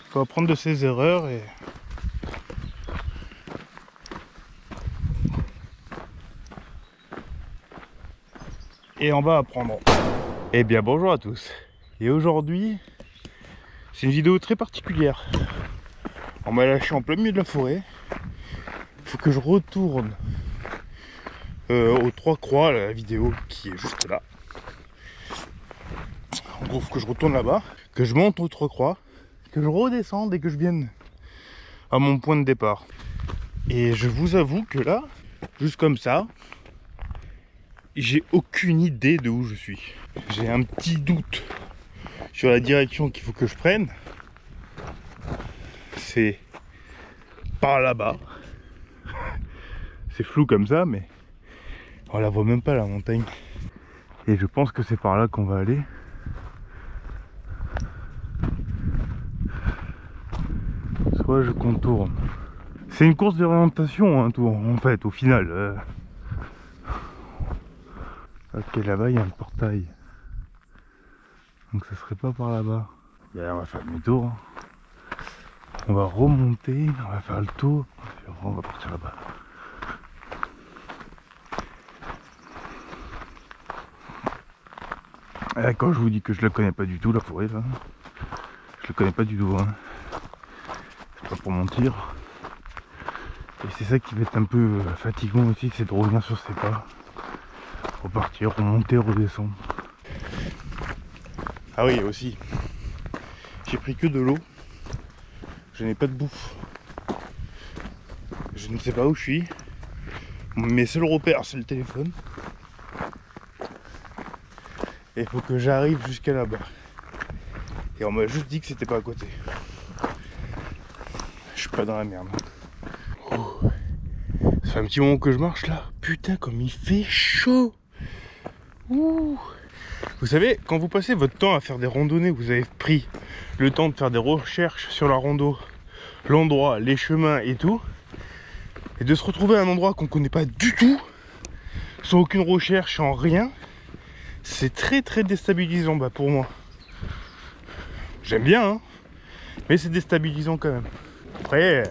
Faut apprendre de ses erreurs et on va apprendre. Eh bien bonjour à tous. Et aujourd'hui, c'est une vidéo très particulière. On m'a lâché en plein milieu de la forêt. Il faut que je retourne aux Trois Croix, la vidéo qui est juste là. En gros, il faut que je retourne là-bas, que je monte aux Trois Croix, que je redescende et que je vienne à mon point de départ. Et je vous avoue que là, juste comme ça, j'ai aucune idée de où je suis. J'ai un petit doute sur la direction qu'il faut que je prenne. C'est par là-bas. C'est flou comme ça, mais on la voit même pas la montagne. Et je pense que c'est par là qu'on va aller. Soit je contourne. C'est une course d'orientation, hein, tout, en fait, au final. Ok, là-bas, il y a un portail. Donc ça serait pas par là-bas. On va faire demi-tour. Hein. On va remonter, on va faire le tour. Et on va partir là-bas. Quand je vous dis que je la connais pas du tout, la forêt, là. Je la connais pas du tout. Hein. C'est pas pour mentir. Et c'est ça qui va être un peu fatigant aussi, c'est de revenir sur ses pas. Repartir, remonter, redescendre. Ah oui, aussi. J'ai pris que de l'eau. Je n'ai pas de bouffe. Je ne sais pas où je suis. Mes seuls repères, c'est le téléphone. Et il faut que j'arrive jusqu'à là-bas. Et on m'a juste dit que c'était pas à côté. Je suis pas dans la merde. Oh. Ça fait un petit moment que je marche là. Putain, comme il fait chaud. Ouh. Vous savez, quand vous passez votre temps à faire des randonnées, vous avez pris le temps de faire des recherches sur la rando, l'endroit, les chemins et tout, et de se retrouver à un endroit qu'on connaît pas du tout, sans aucune recherche, sans rien, c'est très très déstabilisant pour moi. J'aime bien, hein, mais c'est déstabilisant quand même. Après,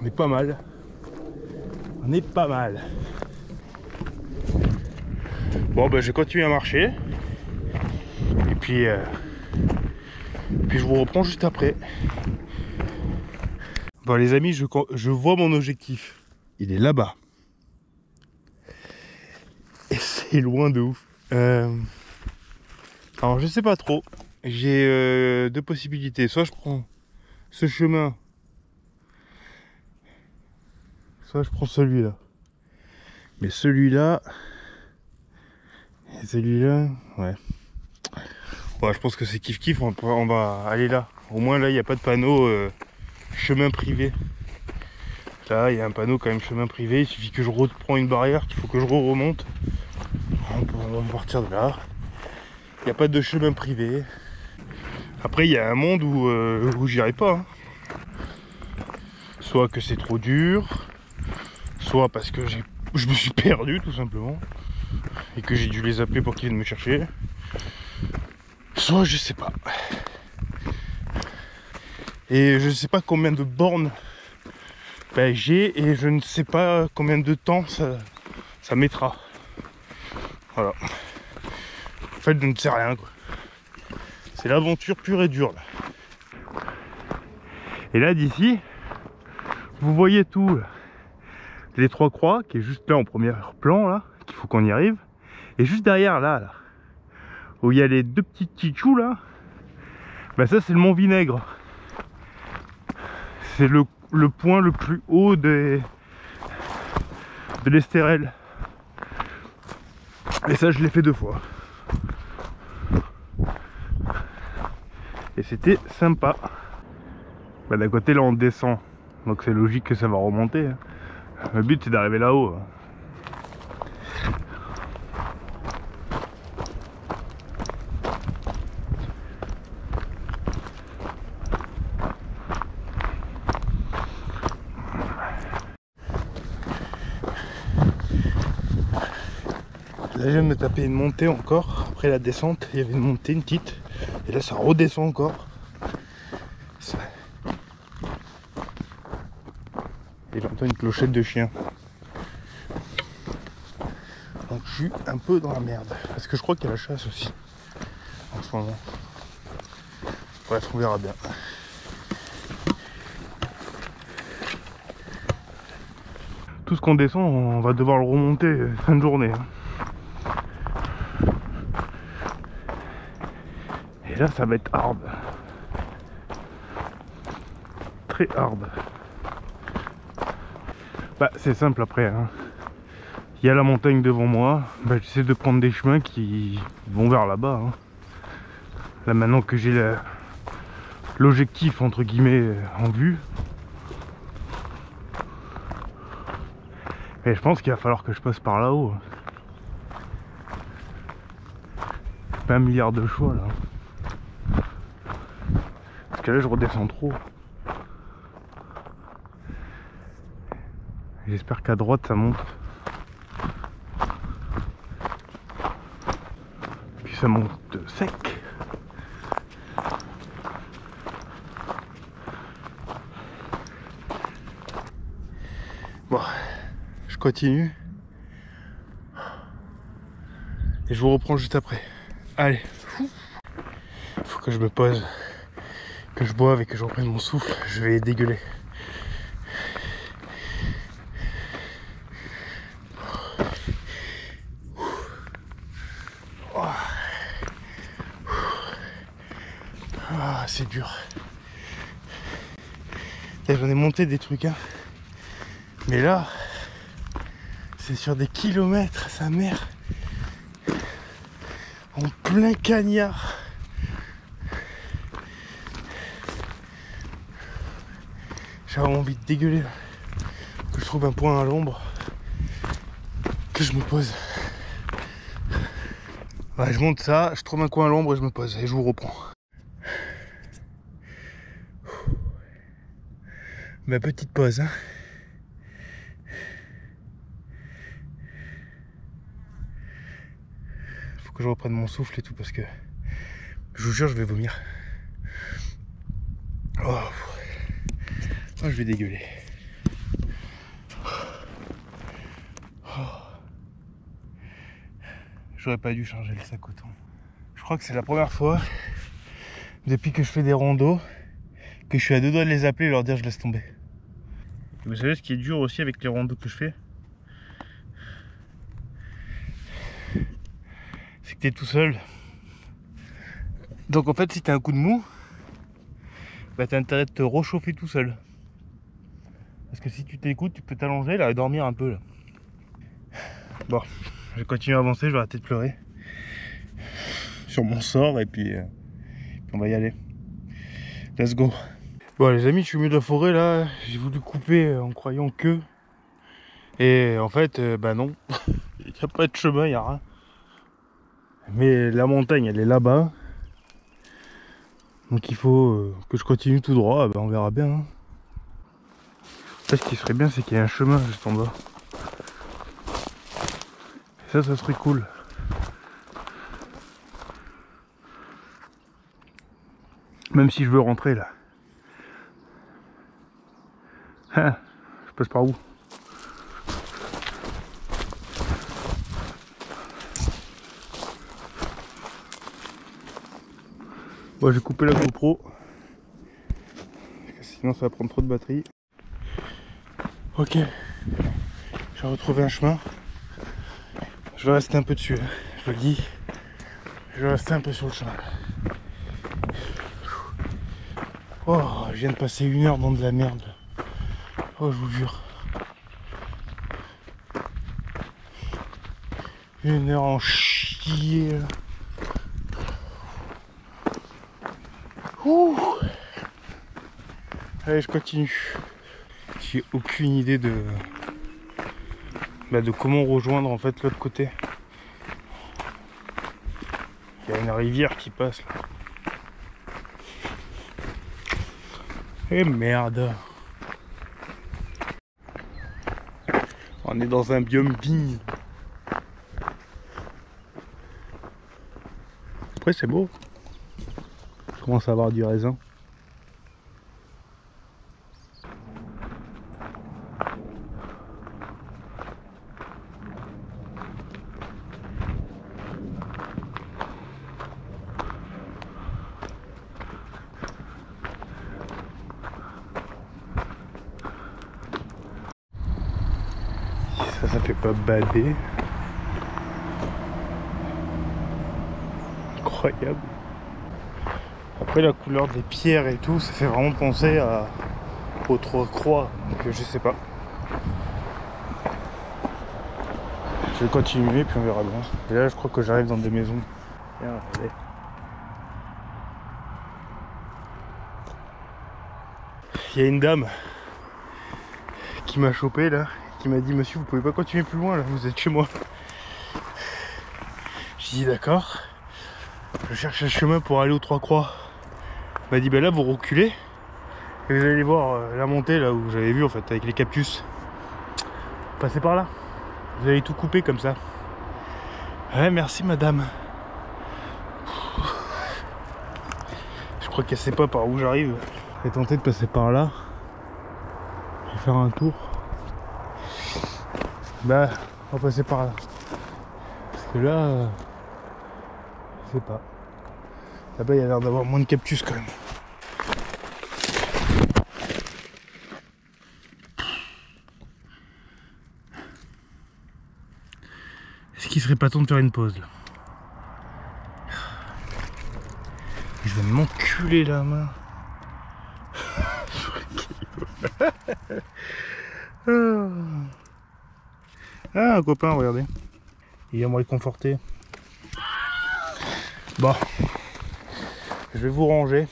on est pas mal. On est pas mal. Bon, je vais continuer à marcher. Et puis je vous reprends juste après. Bon, les amis, je vois mon objectif. Il est là-bas. Et c'est loin de ouf. Alors, je sais pas trop. J'ai deux possibilités. Soit je prends ce chemin, soit je prends celui-là. Mais celui-là et celui-là, ouais. Bon, je pense que c'est kiff-kiff. On va aller là. Au moins, là, il n'y a pas de panneau chemin privé. Là, il y a un panneau quand même chemin privé. Il suffit que je reprends une barrière qu'il faut que je remonte. On va partir de là. Il n'y a pas de chemin privé. Après, il y a un monde où j'irai pas. Hein. Soit que c'est trop dur, soit parce que je me suis perdu tout simplement et que j'ai dû les appeler pour qu'ils viennent me chercher. Soit je sais pas. Et je sais pas combien de bornes j'ai et je ne sais pas combien de temps ça mettra. Voilà. En fait, je ne sais rien, quoi. C'est l'aventure pure et dure là. Et là d'ici, vous voyez tout là. Les Trois Croix qui est juste là en premier plan là, qu'il faut qu'on y arrive. Et juste derrière là, où il y a les deux petits tichous là, ça c'est le mont Vinaigre. C'est le point le plus haut de l'Estérel. Et ça je l'ai fait 2 fois. Et c'était sympa. D'un côté là on descend, donc c'est logique que ça va remonter. Hein. Le but c'est d'arriver là-haut. Hein. Là je viens de me taper une montée encore. Après la descente, il y avait une montée, une petite. Et là ça redescend encore. Ça... Et j'entends une clochette de chien. Donc je suis un peu dans la merde. Parce que je crois qu'il y a la chasse aussi. En ce moment. Bref, on verra bien. Tout ce qu'on descend, on va devoir le remonter fin de journée. Et là, ça va être hard. Très hard. Bah, c'est simple après. Hein. Il y a la montagne devant moi. Bah, j'essaie de prendre des chemins qui vont vers là-bas. Hein. Là, maintenant que j'ai l'objectif, entre guillemets, en vue. Et je pense qu'il va falloir que je passe par là-haut. Pas 1 milliard de choix là. Parce que là je redescends trop. J'espère qu'à droite ça monte. Puis ça monte sec. Bon, je continue. Et je vous reprends juste après. Allez. Faut que je me pose, que je boive et que je reprenne mon souffle. Je vais dégueuler. Ah, c'est dur. J'en ai monté des trucs, hein. Mais là, c'est sur des kilomètres, sa mère. En plein cagnard. J'ai vraiment envie de dégueuler là. Que je trouve un point à l'ombre. Que je me pose. Ouais, je monte ça, je trouve un coin à l'ombre et je me pose. Et je vous reprends. Ma petite pause, hein. Faut que je reprenne mon souffle et tout parce que je vous jure je vais vomir. Oh, je vais dégueuler. Oh. J'aurais pas dû changer le sac autant. Je crois que c'est la première fois depuis que je fais des randos que je suis à 2 doigts de les appeler et leur dire je laisse tomber. Et vous savez ce qui est dur aussi avec les randos que je fais, c'est que t'es tout seul. Donc en fait si t'as un coup de mou, bah t'as intérêt de te réchauffer tout seul. Parce que si tu t'écoutes, tu peux t'allonger là et dormir un peu là. Bon, je vais continuer à avancer, je vais arrêter de pleurer sur mon sort et puis on va y aller. Let's go. Bon les amis, je suis au milieu de la forêt là, j'ai voulu couper en croyant que... Et en fait, bah non, il n'y a pas de chemin, il n'y a rien. Mais la montagne elle est là-bas. Donc il faut que je continue tout droit, bah on verra bien. Hein. Là, ce qui serait bien c'est qu'il y ait un chemin juste en bas. Ça serait cool. Même si je veux rentrer là. Hein, je passe par où? Bon, j'ai coupé la GoPro. Sinon ça va prendre trop de batterie. Ok. J'ai retrouvé un chemin. Je vais rester un peu dessus. Hein. Je le dis. Je vais rester un peu sur le chemin. Oh, je viens de passer 1 heure dans de la merde. Oh, je vous jure. 1 heure en chier. Ouh. Allez, je continue. J'ai aucune idée de comment rejoindre en fait l'autre côté. Il y a une rivière qui passe là. Et merde. On est dans un biome vigne. Après c'est beau. Je commence à avoir du raisin. Ça fait pas bader. Incroyable. Après la couleur des pierres et tout, ça fait vraiment penser aux trois croix. Donc je sais pas. Je vais continuer puis on verra bien. Et là je crois que j'arrive dans des maisons. Regardez. Il y a une dame qui m'a chopé là, qui m'a dit monsieur vous pouvez pas continuer plus loin là, vous êtes chez moi. J'ai dit d'accord. Je cherche un chemin pour aller aux Trois Croix. Elle m'a dit ben là vous reculez et vous allez voir la montée là où j'avais vu en fait avec les cactus. Passez par là. Vous allez tout couper comme ça. Ouais merci madame. Je crois qu'elle sait pas par où j'arrive. Je vais tenter de passer par là. Je vais faire un tour. Bah on va passer par là. Parce que là je sais pas. Là-bas il y a l'air d'avoir moins de cactus quand même. Est-ce qu'il serait pas temps de faire une pause là? Je vais m'enculer la main. Ah un copain regardez. Il vient me réconforter. Bon. Je vais vous ranger.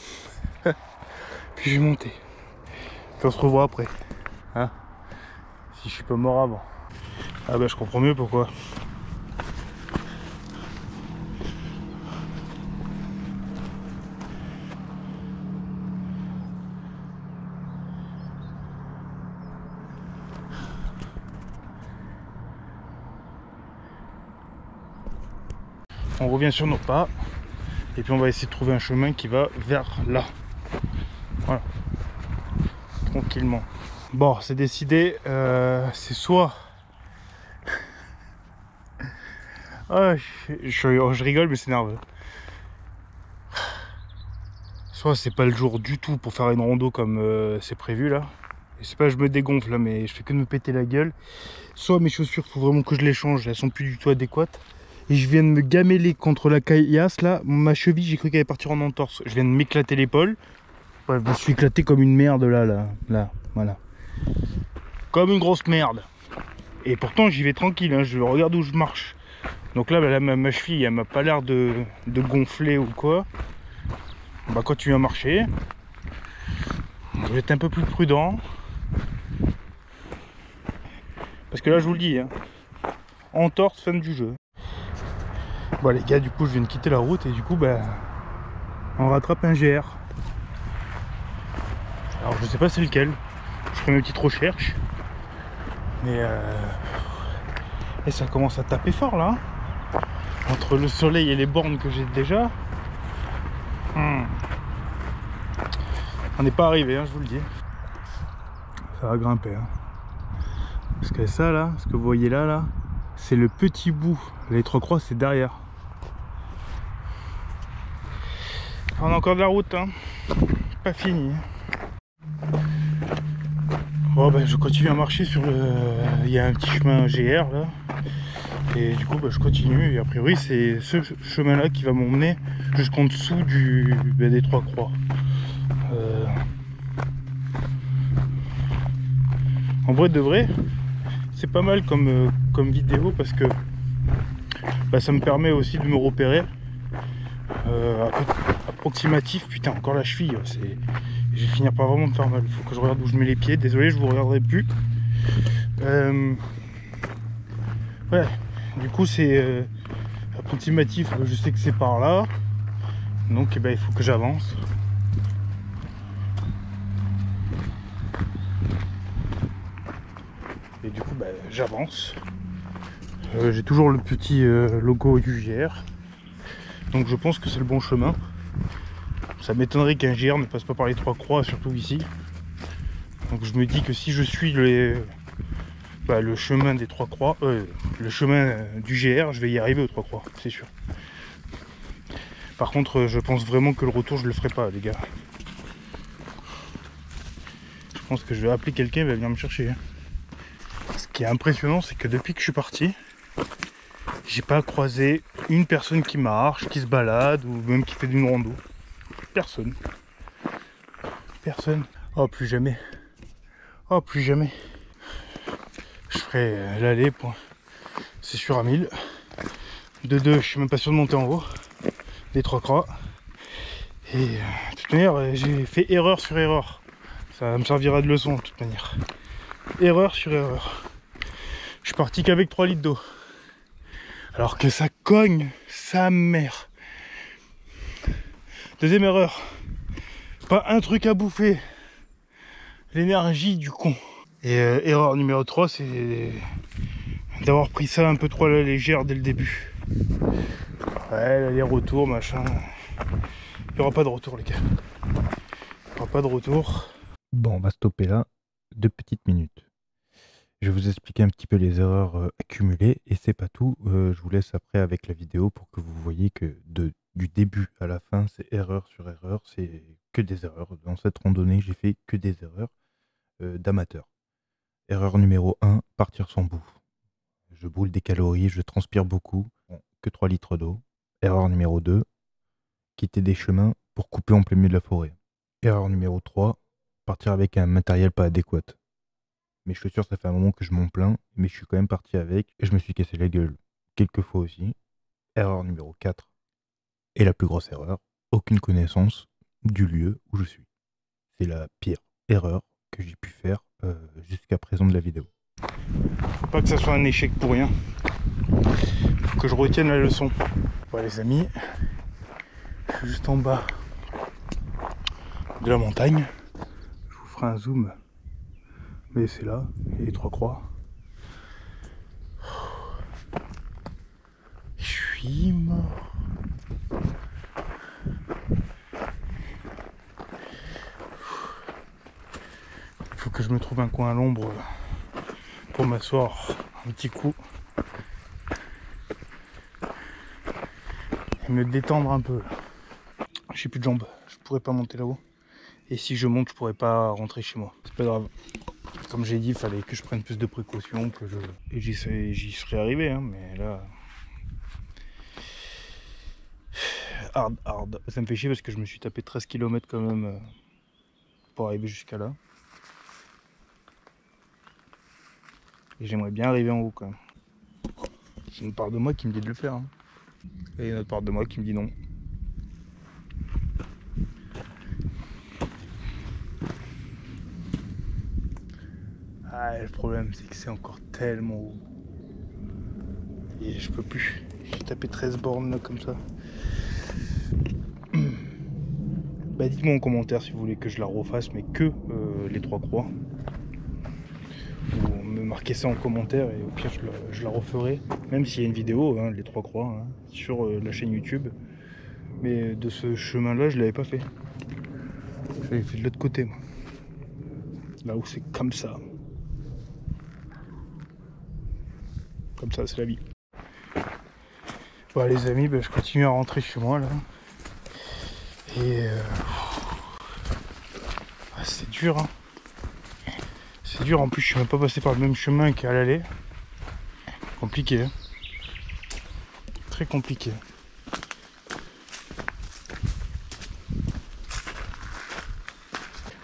Puis je vais monter. Puis on se revoit après. Hein? Si je suis pas mort avant. Ah bah je comprends mieux pourquoi. On revient sur nos pas. Et puis on va essayer de trouver un chemin qui va vers là. Voilà. Tranquillement. Bon, c'est décidé. C'est soit... Ah, je rigole mais c'est nerveux. Soit c'est pas le jour du tout pour faire une rando comme c'est prévu là. Et c'est pas je me dégonfle là mais je fais que de me péter la gueule. Soit mes chaussures faut vraiment que je les change, elles sont plus du tout adéquates. Et je viens de me gameler contre la caillasse là, ma cheville j'ai cru qu'elle allait partir en entorse. Je viens de m'éclater l'épaule. Ouais, je me suis éclaté comme une merde là, voilà. Comme une grosse merde. Et pourtant j'y vais tranquille, hein, je regarde où je marche. Donc là, ma cheville elle m'a pas l'air de gonfler ou quoi. Bah quand tu viens marcher, je vais être un peu plus prudent. Parce que là je vous le dis, hein, entorse, fin du jeu. Bon les gars, du coup je viens de quitter la route et du coup bah on rattrape un GR. Alors je sais pas c'est lequel, je ferai mes petites recherches. Mais et ça commence à taper fort là. Entre le soleil et les bornes que j'ai déjà. On n'est pas arrivé, hein, je vous le dis. Ça va grimper. Hein. Parce que ça là, ce que vous voyez là, c'est le petit bout. Les Trois Croix c'est derrière. On a encore de la route, hein. Pas fini. Bon ben je continue à marcher sur le... Il y a un petit chemin GR là. Et du coup bah, je continue et a priori c'est ce chemin là qui va m'emmener jusqu'en dessous des Trois Croix. En vrai de vrai, c'est pas mal comme vidéo parce que bah, ça me permet aussi de me repérer. Approximatif, putain encore la cheville, je vais finir par vraiment me faire mal. Il faut que je regarde où je mets les pieds, désolé je vous regarderai plus. Ouais, du coup c'est approximatif, je sais que c'est par là, donc eh ben, il faut que j'avance. Et du coup bah, j'avance. J'ai toujours le petit logo du GR. Donc je pense que c'est le bon chemin. Ça m'étonnerait qu'un GR ne passe pas par les Trois Croix, surtout ici. Donc je me dis que si je suis le chemin des Trois Croix, le chemin du GR, je vais y arriver aux Trois Croix, c'est sûr. Par contre, je pense vraiment que le retour, je le ferai pas, les gars. Je pense que je vais appeler quelqu'un, il va venir me chercher. Ce qui est impressionnant, c'est que depuis que je suis parti, j'ai pas croisé une personne qui marche, qui se balade, ou même qui fait d'une rando. Personne. Personne. Oh, plus jamais. Oh, plus jamais. Je ferai l'aller, point. C'est sûr à 1000. De 2, je suis même pas sûr de monter en haut. Des Trois Croix. Et de toute manière, j'ai fait erreur sur erreur. Ça me servira de leçon de toute manière. Erreur sur erreur. Je suis parti qu'avec 3 litres d'eau. Alors que ça cogne sa mère. Deuxième erreur. Pas un truc à bouffer. L'énergie du con. Et erreur numéro 3, c'est d'avoir pris ça un peu trop à la légère dès le début. Ouais, l'aller-retour, machin. Il n'y aura pas de retour, les gars. Il n'y aura pas de retour. Bon, on va stopper là. 2 petites minutes. Je vais vous expliquer un petit peu les erreurs accumulées et c'est pas tout. Je vous laisse après avec la vidéo pour que vous voyez que du début à la fin, c'est erreur sur erreur. C'est que des erreurs. Dans cette randonnée, j'ai fait que des erreurs d'amateur. Erreur numéro 1, partir sans bouffe. Je brûle des calories, je transpire beaucoup, que 3 litres d'eau. Erreur numéro 2, quitter des chemins pour couper en plein milieu de la forêt. Erreur numéro 3, partir avec un matériel pas adéquat. Mes chaussures, ça fait un moment que je m'en plains, mais je suis quand même parti avec et je me suis cassé la gueule quelques fois aussi. Erreur numéro 4, et la plus grosse erreur, aucune connaissance du lieu où je suis. C'est la pire erreur que j'ai pu faire jusqu'à présent de la vidéo. Faut pas que ça soit un échec pour rien. Faut que je retienne la leçon. Voilà les amis, je suis juste en bas de la montagne. Je vous ferai un zoom. Mais c'est là, il y a les Trois Croix. Je suis mort. Il faut que je me trouve un coin à l'ombre pour m'asseoir un petit coup. Et me détendre un peu. J'ai plus de jambes, je pourrais pas monter là-haut. Et si je monte, je pourrais pas rentrer chez moi. C'est pas grave. Comme j'ai dit, il fallait que je prenne plus de précautions, et j'y serais arrivé, hein, mais là... Hard. Ça me fait chier parce que je me suis tapé 13 km quand même pour arriver jusqu'à là. Et j'aimerais bien arriver en haut quand même. C'est une part de moi qui me dit de le faire. Hein. Et une autre part de moi qui me dit non. Ah, le problème c'est que c'est encore tellement haut. Et je peux plus. J'ai tapé 13 bornes là comme ça. Bah dites-moi en commentaire si vous voulez que je la refasse, mais que les Trois Croix. Ou me marquez ça en commentaire et au pire je la referai. Même s'il y a une vidéo, hein, les Trois Croix, hein, sur la chaîne YouTube. Mais de ce chemin là je l'avais pas fait. Je l'avais fait de l'autre côté moi. Là où c'est comme ça. Comme ça, c'est la vie. Bon les amis, bah, je continue à rentrer chez moi là. Et c'est dur hein. C'est dur, en plus je suis même pas passé par le même chemin qu'à l'aller. Compliqué hein. Très compliqué.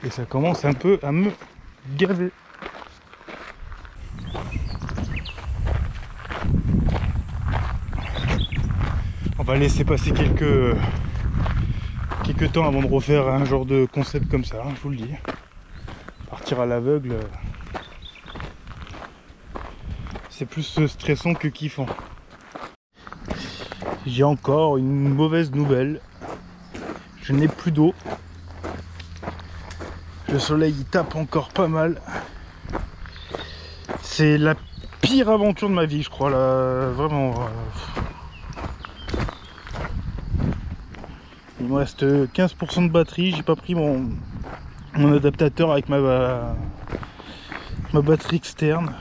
Et ça commence un peu à me gaver. On va laisser passer quelques temps avant de refaire un genre de concept comme ça, hein, je vous le dis. Partir à l'aveugle, c'est plus stressant que kiffant. J'ai encore une mauvaise nouvelle. Je n'ai plus d'eau. Le soleil il tape encore pas mal. C'est la pire aventure de ma vie, je crois, là, vraiment. Il me reste 15% de batterie. J'ai pas pris mon adaptateur avec ma batterie externe.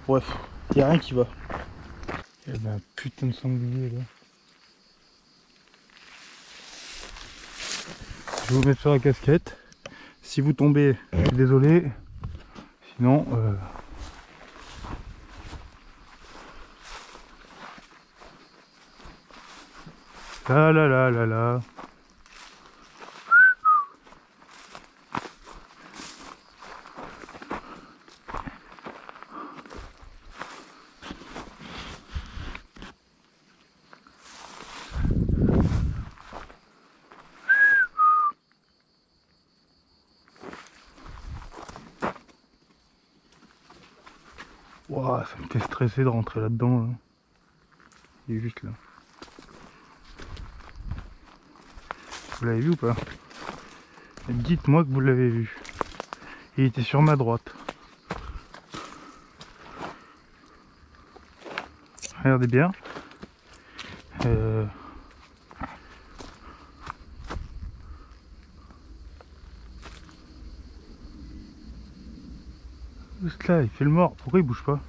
Bref, il n'y a rien qui va. Il y a un putain de sanglier là. Je vais vous mettre sur la casquette. Si vous tombez, je suis désolé. Sinon, la la la la la. Wow, ça me fait stresser de rentrer là-dedans. Là. Il est juste là. Vous l'avez vu ou pas? Dites-moi que vous l'avez vu. Il était sur ma droite. Regardez bien. Juste là, il fait le mort. Pourquoi il bouge pas?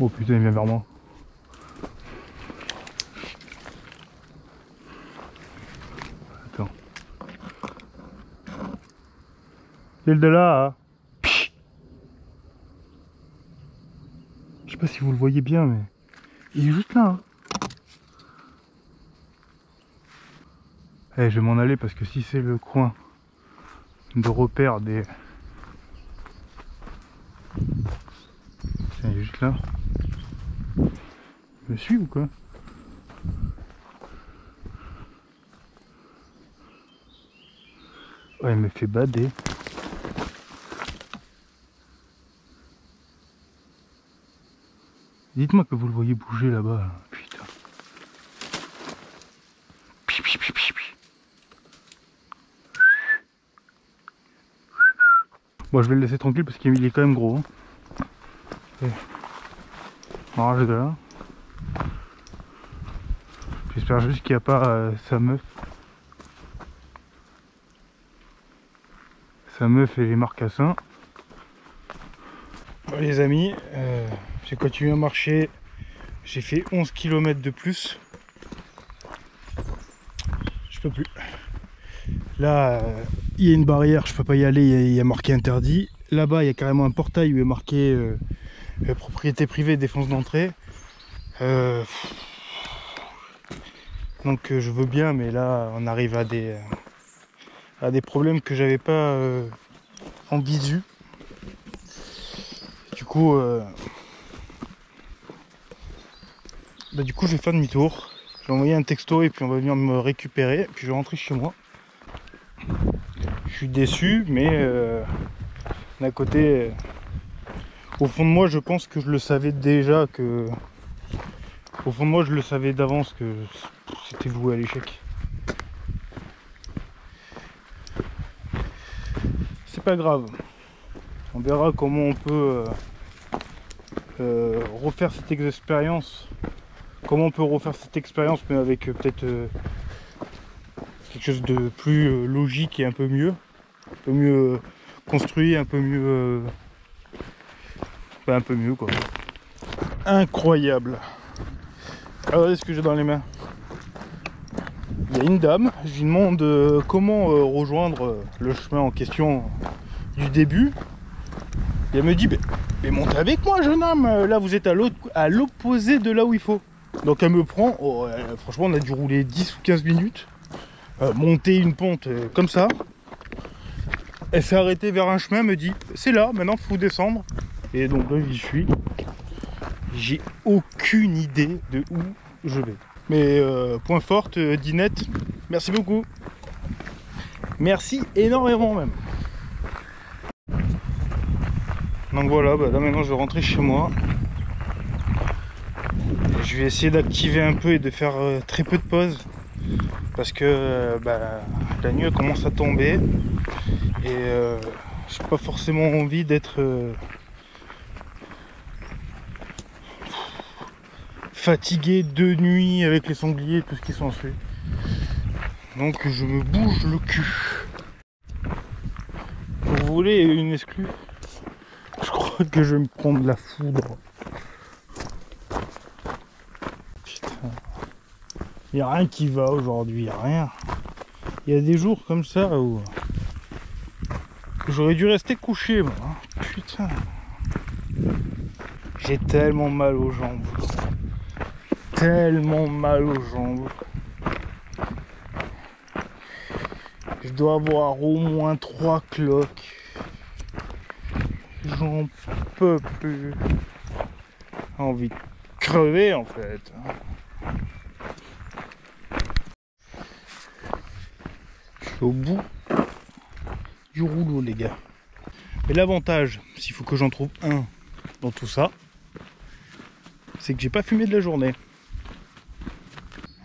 Oh putain, il vient vers moi. Attends. Il est de là, hein. Je sais pas si vous le voyez bien, mais il est juste là. Hein. Eh, je vais m'en aller parce que si c'est le coin de repère des... Tiens, il est juste là. Il me suit ou quoi? Ouais, il me fait bader. Dites-moi que vous le voyez bouger là-bas. Putain. Bon, je vais le laisser tranquille parce qu'il est quand même gros. Hein. On va ranger de là. J'espère juste qu'il n'y a pas sa meuf. Sa meuf et les marcassins. Bon, les amis, j'ai continué à marcher. J'ai fait 11 km de plus. Je peux plus. Là, il y a une barrière, je peux pas y aller, il y a marqué interdit. Là-bas, il y a carrément un portail où il est marqué propriété privée, défense d'entrée. Donc je veux bien, mais là, on arrive à des problèmes que j'avais pas en visu. Du coup, je vais faire demi-tour. Je vais envoyer un texto et puis on va venir me récupérer. Puis je vais rentrer chez moi. Je suis déçu, mais d'un côté, au fond de moi, je pense que je le savais déjà que... Au fond de moi, je le savais d'avance que c'était voué à l'échec. C'est pas grave. On verra comment on peut refaire cette expérience. Comment on peut refaire cette expérience, mais avec peut-être quelque chose de plus logique et un peu mieux construit, un peu mieux quoi. Incroyable. Regardez ce que j'ai dans les mains. Il y a une dame, je lui demande comment rejoindre le chemin en question du début. Et elle me dit, mais montez avec moi jeune homme, là vous êtes à l'opposé de là où il faut. Donc elle me prend, franchement on a dû rouler 10 ou 15 minutes, monter une pente comme ça. Elle s'est arrêtée vers un chemin, elle me dit, c'est là, maintenant il faut descendre. Et donc là j'y suis. J'ai aucune idée de où je vais. Mais point forte, Dinette, merci beaucoup. Merci énormément même. Donc voilà, là maintenant je vais rentrer chez moi. Je vais essayer d'activer un peu et de faire très peu de pauses. Parce que la nuit elle commence à tomber. Et j'ai pas forcément envie d'être fatigué de nuit avec les sangliers et tout ce qui s'ensuit. Donc je me bouge le cul. Vous voulez une exclue? Je crois que je vais me prendre la foudre. Putain. Il n'y a rien qui va aujourd'hui, rien. Il y a des jours comme ça où j'aurais dû rester couché, moi. Putain. J'ai tellement mal aux jambes. Tellement mal aux jambes. Je dois avoir au moins 3 cloques. J'en peux plus. J'ai envie de crever en fait. Je suis au bout du rouleau les gars. Mais l'avantage, s'il faut que j'en trouve un dans tout ça, c'est que j'ai pas fumé de la journée.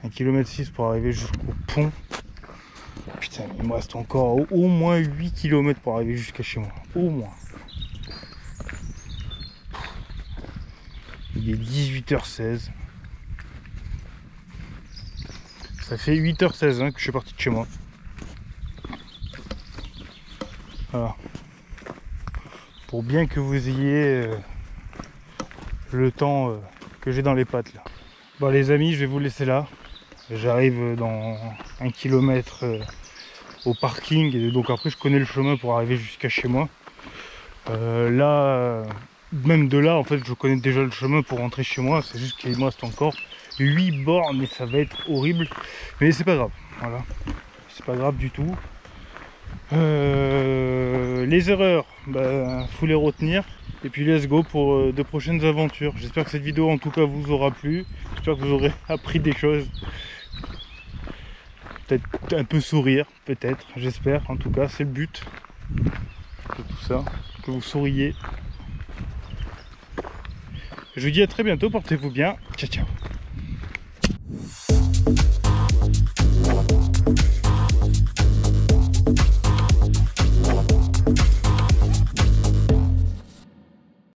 1,6 km pour arriver jusqu'au pont. Putain, il me reste encore au moins 8 km pour arriver jusqu'à chez moi. Au moins. Il est 18h16. Ça fait 8h16 hein, que je suis parti de chez moi. Voilà. Pour bien que vous ayez le temps que j'ai dans les pattes là. Bon les amis, je vais vous laisser là. J'arrive dans 1 km au parking et donc après je connais le chemin pour arriver jusqu'à chez moi. Là, même de là en fait je connais déjà le chemin pour rentrer chez moi. C'est juste qu'il me reste encore 8 bornes et ça va être horrible. Mais c'est pas grave, voilà. C'est pas grave du tout. Les erreurs, faut les retenir. Et puis let's go pour de prochaines aventures. J'espère que cette vidéo en tout cas vous aura plu. J'espère que vous aurez appris des choses. Peut-être un peu sourire, peut-être, j'espère. En tout cas, c'est le but de tout ça. Que vous souriez. Je vous dis à très bientôt, portez-vous bien. Ciao, ciao.